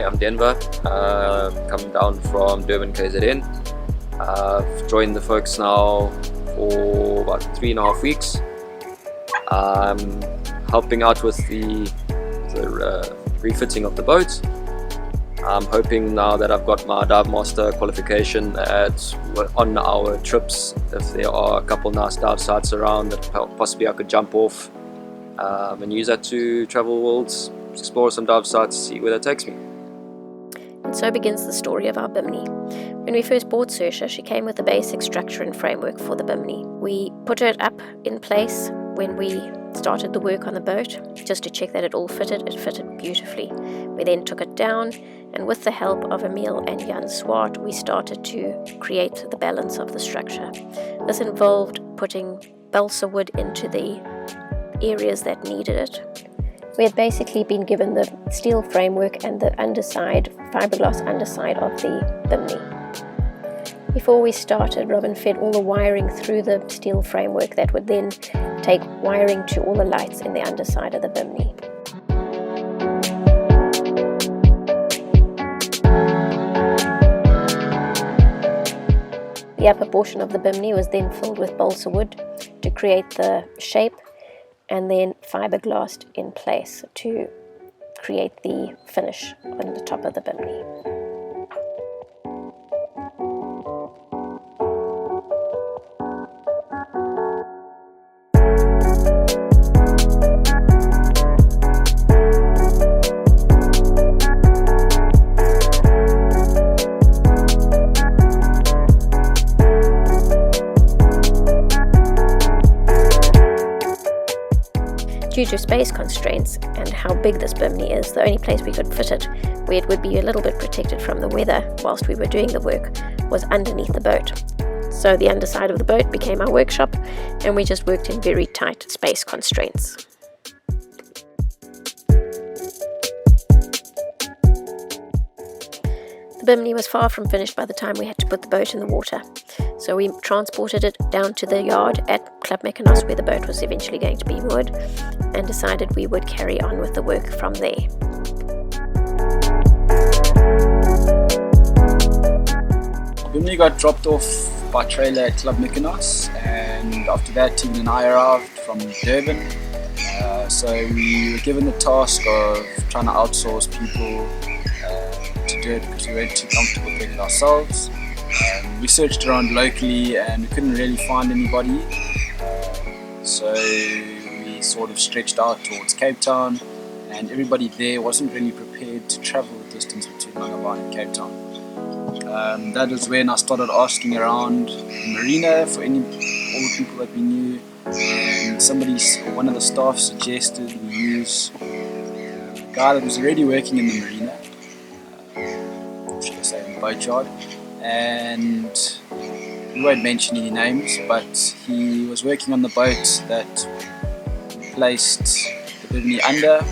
Hi, I'm Denver, coming down from Durban, KZN. I've joined the folks now for about 3.5 weeks. I'm helping out with the refitting of the boat. I'm hoping now that I've got my dive master qualification that on our trips, if there are a couple nice dive sites around, that possibly I could jump off and use that to travel the world, explore some dive sites, see where that takes me. And so begins the story of our Bimini. When we first bought Saoirse, she came with the basic structure and framework for the Bimini. We put it up in place when we started the work on the boat, just to check that it all fitted. It fitted beautifully. We then took it down, and with the help of Emil and Jan Swart, we started to create the balance of the structure. This involved putting balsa wood into the areas that needed it. We had basically been given the steel framework and the underside, fiberglass underside of the Bimini. Before we started, Robin fed all the wiring through the steel framework that would then take wiring to all the lights in the underside of the Bimini. The upper portion of the Bimini was then filled with balsa wood to create the shape, and then fiberglassed in place to create the finish on the top of the Bimini. Due to space constraints and how big this Bimini is, the only place we could fit it, where it would be a little bit protected from the weather whilst we were doing the work, was underneath the boat. So the underside of the boat became our workshop, and we just worked in very tight space constraints. The Bimini was far from finished by the time we had to put the boat in the water. So we transported it down to the yard at Club Mykonos, where the boat was eventually going to be moored, and decided we would carry on with the work from there. Bimini got dropped off by trailer at Club Mykonos, and after that Teagan and I arrived from Durban. So we were given the task of trying to outsource people to do it because we weren't too comfortable doing it ourselves. We searched around locally and we couldn't really find anybody, so we sort of stretched out towards Cape Town, and everybody there wasn't really prepared to travel the distance between Langebaan and Cape Town. That was when I started asking around the marina for all the people that we knew, and one of the staff suggested we use a guy that was already working in the marina, should I say in the boatyard. And we won't mention any names, but he was working on the boat that we placed the Bimini under.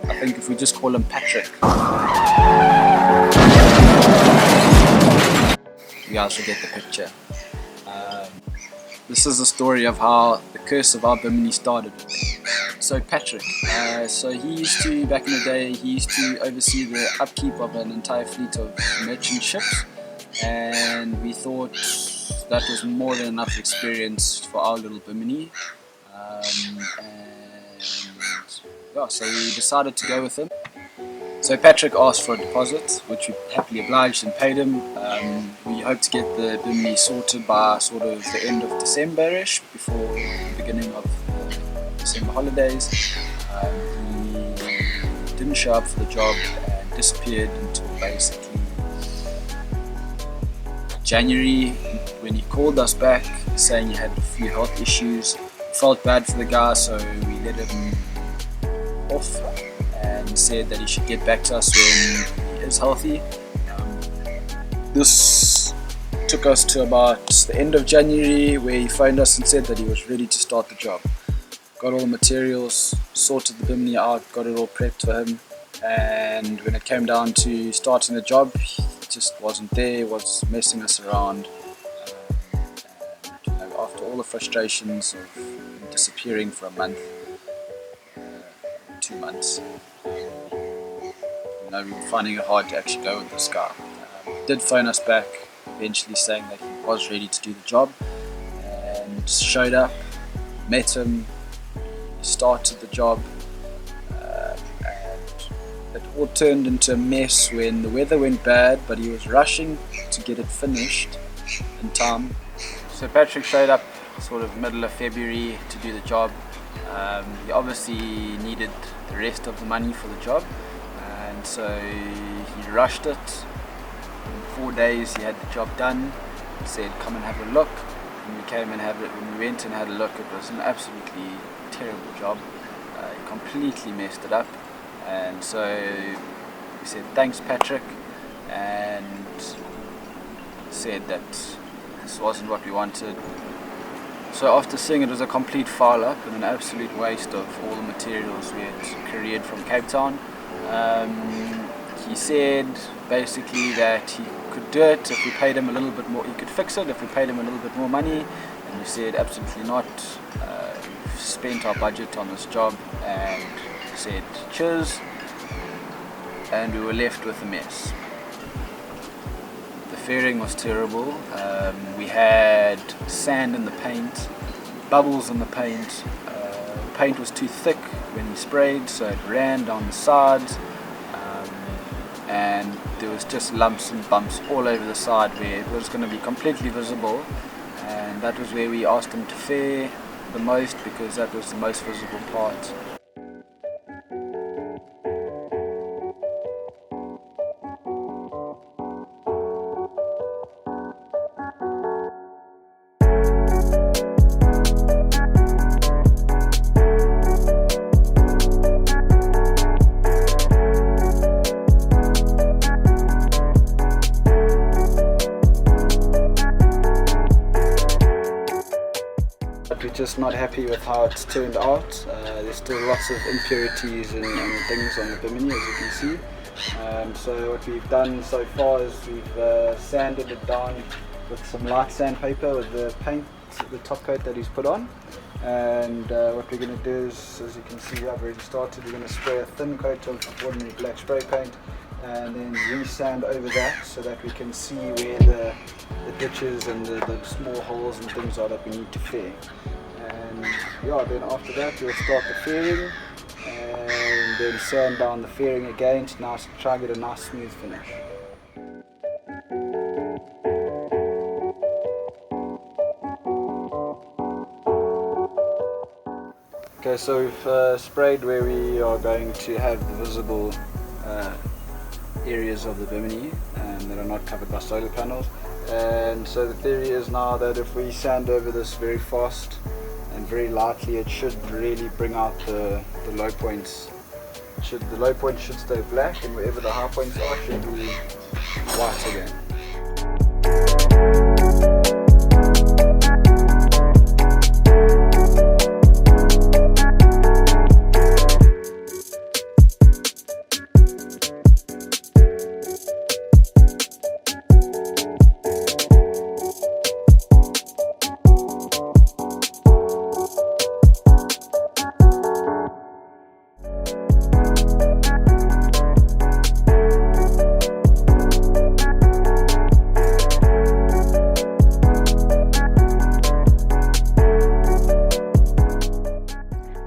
I think if we just call him Patrick, you guys will get the picture. This is the story of how the curse of our Bimini started. So Patrick, he used to, back in the day, he used to oversee the upkeep of an entire fleet of merchant ships, and we thought that was more than enough experience for our little Bimini, so we decided to go with him. So Patrick asked for a deposit, which we happily obliged and paid him. We hoped to get the Bimini sorted by sort of the end of December-ish, before the beginning of December holidays. He didn't show up for the job and disappeared until basically January, when he called us back saying he had a few health issues. Felt bad for the guy, so we let him off and said that he should get back to us when he is healthy. This took us to about the end of January, where he phoned us and said that he was ready to start the job. Got all the materials, sorted the Bimini out, got it all prepped for him, and when it came down to starting the job, he just wasn't there, was messing us around. And, after all the frustrations of disappearing for a month, 2 months, we were finding it hard to actually go with this guy. He did phone us back eventually saying that he was ready to do the job, and showed up, met him, he started the job, and it all turned into a mess when the weather went bad, but he was rushing to get it finished in time. So Patrick showed up sort of middle of February to do the job. He obviously needed the rest of the money for the job, and so he rushed it. In 4 days he had the job done. He said, come and have a look. When we went and had a look, it was an absolutely terrible job. He completely messed it up, and so he said thanks Patrick, and said that this wasn't what we wanted. So after seeing it was a complete foul up and an absolute waste of all the materials we had couriered from Cape Town, he said basically that he could do it if we paid him a little bit more. He could fix it if we paid him a little bit more money, and we said absolutely not. We've spent our budget on this job, and said cheers, and we were left with a mess. The fairing was terrible. We had sand in the paint, bubbles in the paint. The paint was too thick when he sprayed, so it ran down the sides, and there was just lumps and bumps all over the side where it was going to be completely visible, and that was where we asked him to fair the most, because that was the most visible part. We're just not happy with how it's turned out. There's still lots of impurities and things on the Bimini, as you can see. So what we've done so far is we've sanded it down with some light sandpaper with the paint, the top coat that he's put on. And what we're going to do is, as you can see, I've already started. We're going to spray a thin coat of ordinary black spray paint, and then re-sand over that so that we can see where the ditches and the small holes and things are that we need to fair. And yeah, then after that we'll start the fairing, and then sand down the fairing again to now try and get a nice smooth finish. Okay, so we've sprayed where we are going to have the visible areas of the Bimini that are not covered by solar panels. And so the theory is now that if we sand over this very fast and very lightly, it should really bring out the low points. The low points should stay black, and wherever the high points are should be white again.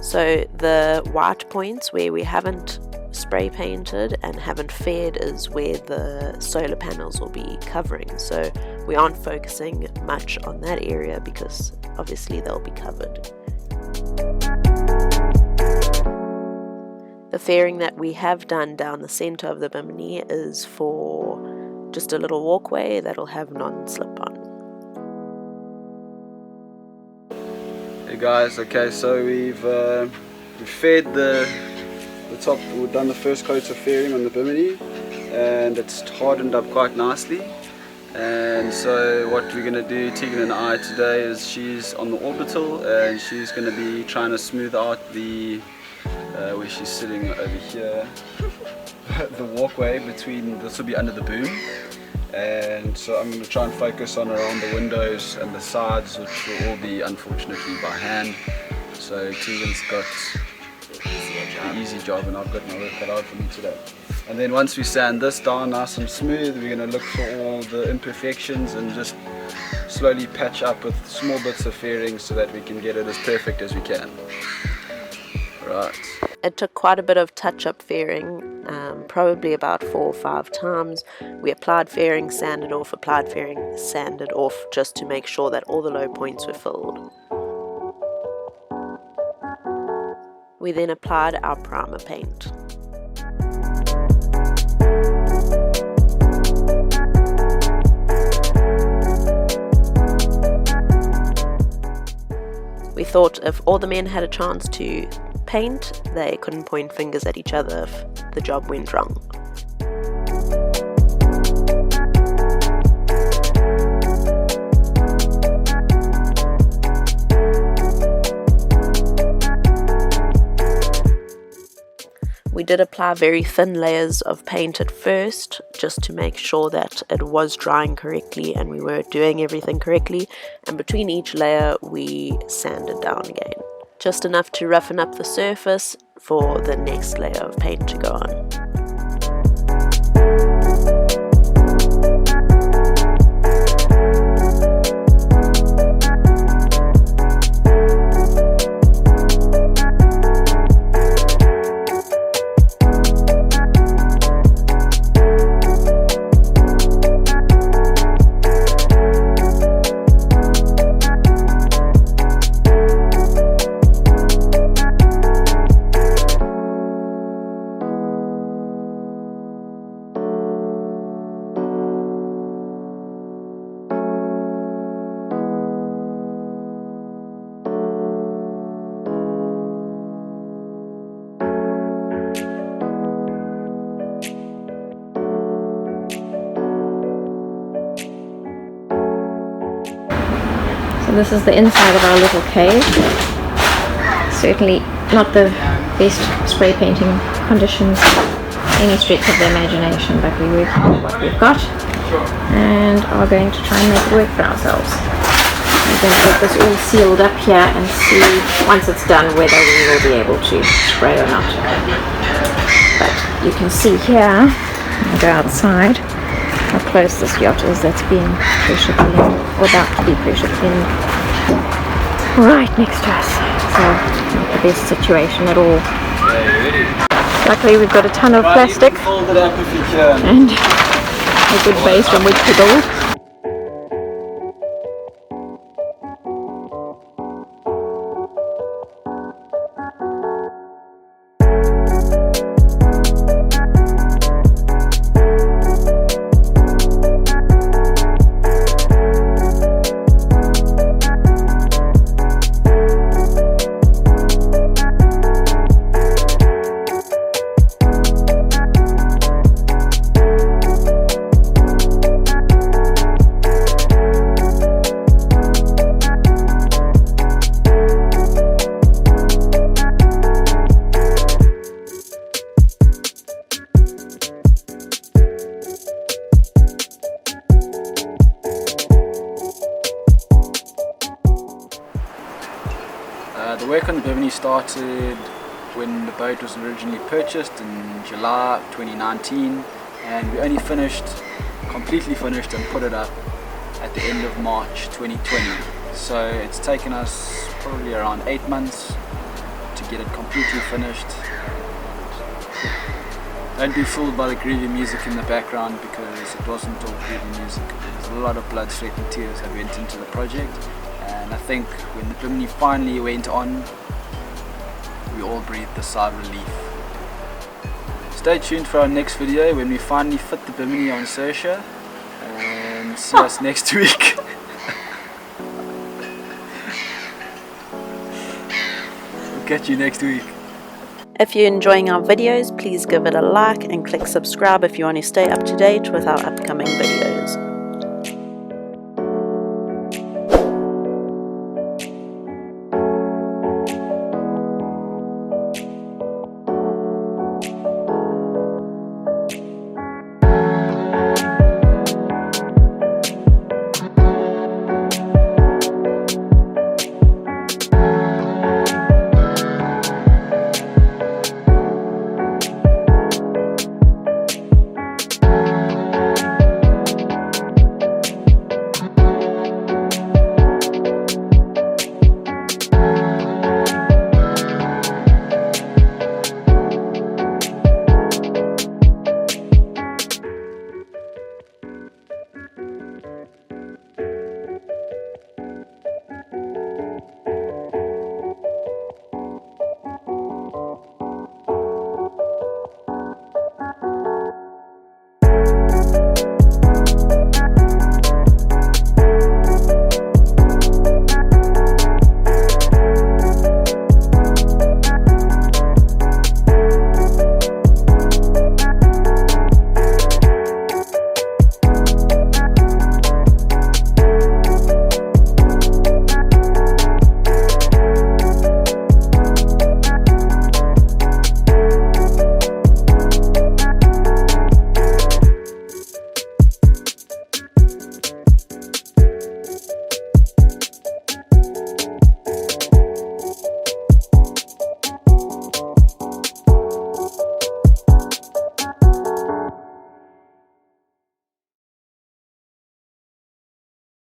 So the white points where we haven't spray painted and haven't faired is where the solar panels will be covering. So we aren't focusing much on that area because obviously they'll be covered. The fairing that we have done down the center of the Bimini is for just a little walkway that'll have non-slip on. Hey guys, okay, so we've faired the top. We've done the first coats of fairing on the Bimini, and it's hardened up quite nicely. And so what we're going to do, Teagan and I today, is she's on the orbital and she's going to be trying to smooth out the where she's sitting over here, the walkway between. This will be under the boom. And so I'm going to try and focus on around the windows and the sides, which will all be unfortunately by hand. So Teagan's got the easy job, and I've got my work cut out for me today. And then once we sand this down nice and smooth, we're going to look for all the imperfections and just slowly patch up with small bits of fairing so that we can get it as perfect as we can. Right. It took quite a bit of touch-up fairing, probably about 4 or 5 times. We applied fairing, sanded off, applied fairing, sanded off, just to make sure that all the low points were filled. We then applied our primer paint. We thought if all the men had a chance to paint, they couldn't point fingers at each other if the job went wrong. We did apply very thin layers of paint at first, just to make sure that it was drying correctly and we were doing everything correctly, and between each layer we sanded down again. Just enough to roughen up the surface for the next layer of paint to go on. This is the inside of our little cave. Certainly not the best spray painting conditions, any stretch of the imagination, but we're working with what we've got and are going to try and make it work for ourselves. We're going to get this all sealed up here and see, once it's done, whether we will be able to spray or not. But you can see here, I'll go outside, how close this yacht is that's being pressure cleaned, or about to be pressure cleaned, right next to us. So not the best situation at all. Luckily we've got a ton of plastic and a good base from which to build. The work on the Bimini started when the boat was originally purchased in July 2019, and we only completely finished and put it up at the end of March 2020. So it's taken us probably around 8 months to get it completely finished. Don't be fooled by the groovy music in the background, because it wasn't all groovy music. There's a lot of blood, sweat and tears that went into the project. And I think when the Bimini finally went on, we all breathed a sigh of relief. Stay tuned for our next video when we finally fit the Bimini on Saoirse, and see us next week. We'll catch you next week. If you're enjoying our videos, please give it a like and click subscribe if you want to stay up to date with our upcoming videos.